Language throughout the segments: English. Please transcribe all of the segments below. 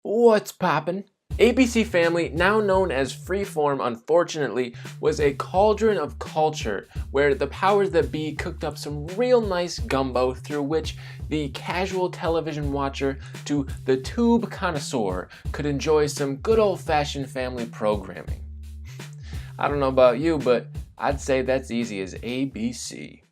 What's poppin'? ABC Family, now known as Freeform, unfortunately, was a cauldron of culture where the powers that be cooked up some real nice gumbo through which the casual television watcher to the tube connoisseur could enjoy some good old-fashioned family programming. I don't know about you, but I'd say that's easy as ABC.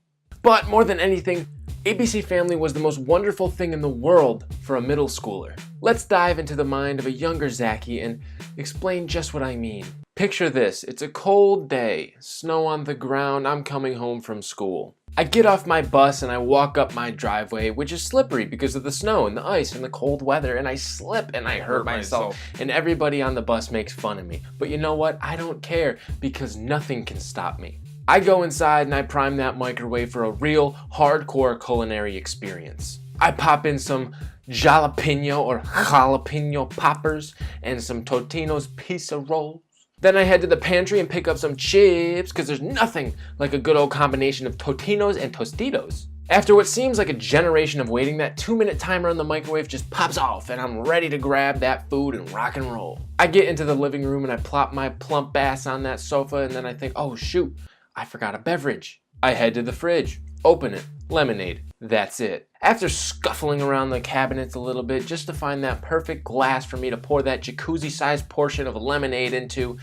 But more than anything, ABC Family was the most wonderful thing in the world for a middle schooler. Let's dive into the mind of a younger Zachy and explain just what I mean. Picture this, it's a cold day, snow on the ground, I'm coming home from school. I get off my bus and I walk up my driveway, which is slippery because of the snow and the ice and the cold weather, and I slip and I hurt myself, and everybody on the bus makes fun of me. But you know what? I don't care because nothing can stop me. I go inside and I prime that microwave for a real hardcore culinary experience. I pop in some jalapeno or jalapeno poppers and some Totino's pizza rolls. Then I head to the pantry and pick up some chips because there's nothing like a good old combination of Totino's and Tostitos. After what seems like a generation of waiting, that 2-minute timer on the microwave just pops off and I'm ready to grab that food and rock and roll. I get into the living room and I plop my plump ass on that sofa and then I think, oh shoot, I forgot a beverage. I head to the fridge, open it, lemonade, that's it. After scuffling around the cabinets a little bit just to find that perfect glass for me to pour that jacuzzi-sized portion of lemonade into,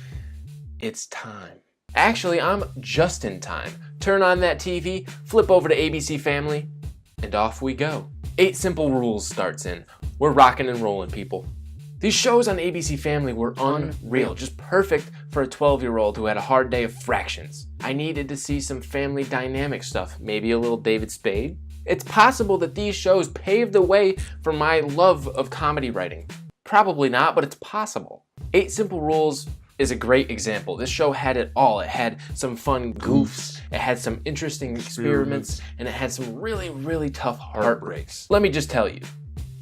it's time. Actually, I'm just in time. Turn on that TV, flip over to ABC Family, and off we go. 8 Simple Rules starts in. We're rocking and rolling, people. These shows on ABC Family were unreal, just perfect for a 12-year-old who had a hard day of fractions. I needed to see some family dynamic stuff, maybe a little David Spade. It's possible that these shows paved the way for my love of comedy writing. Probably not, but it's possible. 8 Simple Rules is a great example. This show had it all. It had some fun goofs, it had some interesting experiments, and it had some really, really tough heartbreaks. Let me just tell you,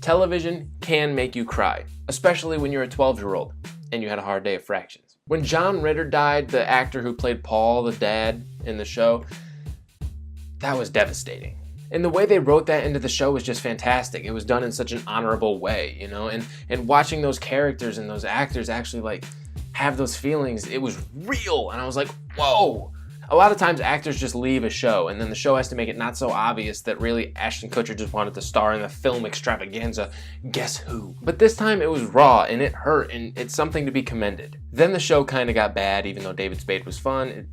television can make you cry, especially when you're a 12-year-old and you had a hard day of fractions. When John Ritter died, the actor who played Paul, the dad in the show, that was devastating. And the way they wrote that into the show was just fantastic. It was done in such an honorable way, you know, and watching those characters and those actors actually like have those feelings, it was real. And I was like, whoa. A lot of times actors just leave a show and then the show has to make it not so obvious that really Ashton Kutcher just wanted to star in the film extravaganza Guess Who. But this time it was raw and it hurt and it's something to be commended. Then the show kind of got bad even though David Spade was fun.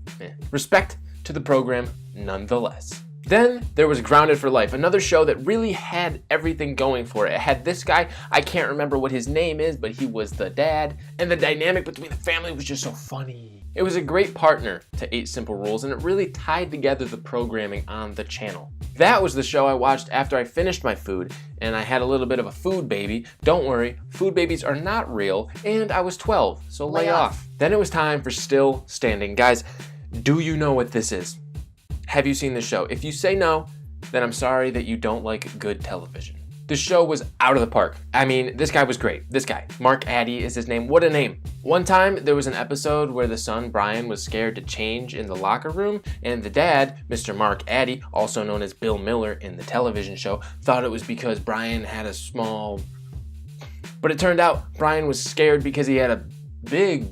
Respect to the program nonetheless. Then there was Grounded for Life, another show that really had everything going for it. It had this guy, I can't remember what his name is, but he was the dad, and the dynamic between the family was just so funny. It was a great partner to 8 Simple Rules, and it really tied together the programming on the channel. That was the show I watched after I finished my food, and I had a little bit of a food baby. Don't worry, food babies are not real, and I was 12, so lay off. Then it was time for Still Standing. Guys, do you know what this is? Have you seen the show? If you say no, then I'm sorry that you don't like good television. The show was out of the park. I mean, this guy was great. This guy, Mark Addy is his name. What a name. One time, there was an episode where the son, Brian, was scared to change in the locker room, and the dad, Mr. Mark Addy, also known as Bill Miller in the television show, thought it was because Brian had a small... But it turned out Brian was scared because he had a big...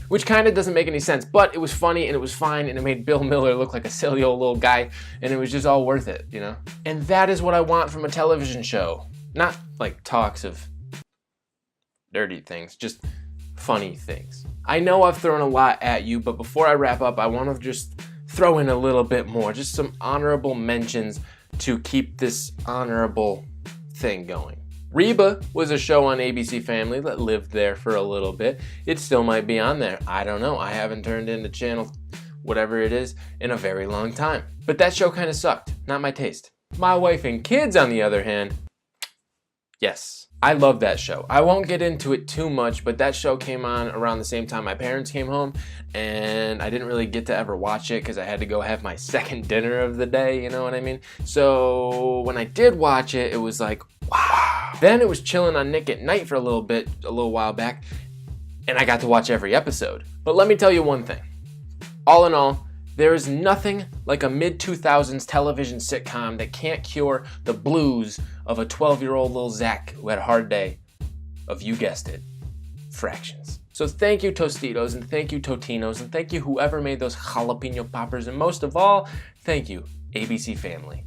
Which kind of doesn't make any sense, but it was funny and it was fine and it made Bill Miller look like a silly old little guy and it was just all worth it, you know? And that is what I want from a television show. Not like talks of dirty things, just funny things. I know I've thrown a lot at you, but before I wrap up, I want to just throw in a little bit more, just some honorable mentions to keep this honorable thing going. Reba was a show on ABC Family that lived there for a little bit. It still might be on there. I don't know. I haven't turned into channel whatever it is in a very long time. But that show kind of sucked. Not my taste. My Wife and Kids, on the other hand, yes. I love that show. I won't get into it too much, but that show came on around the same time my parents came home, and I didn't really get to ever watch it because I had to go have my second dinner of the day, you know what I mean? So when I did watch it, it was like, wow. Then it was chilling on Nick at Night for a little while back, and I got to watch every episode. But let me tell you one thing. All in all, there is nothing like a mid-2000s television sitcom that can't cure the blues of a 12-year-old little Zach who had a hard day of, you guessed it, fractions. So thank you Tostitos, and thank you Totinos, and thank you whoever made those jalapeno poppers, and most of all, thank you ABC family.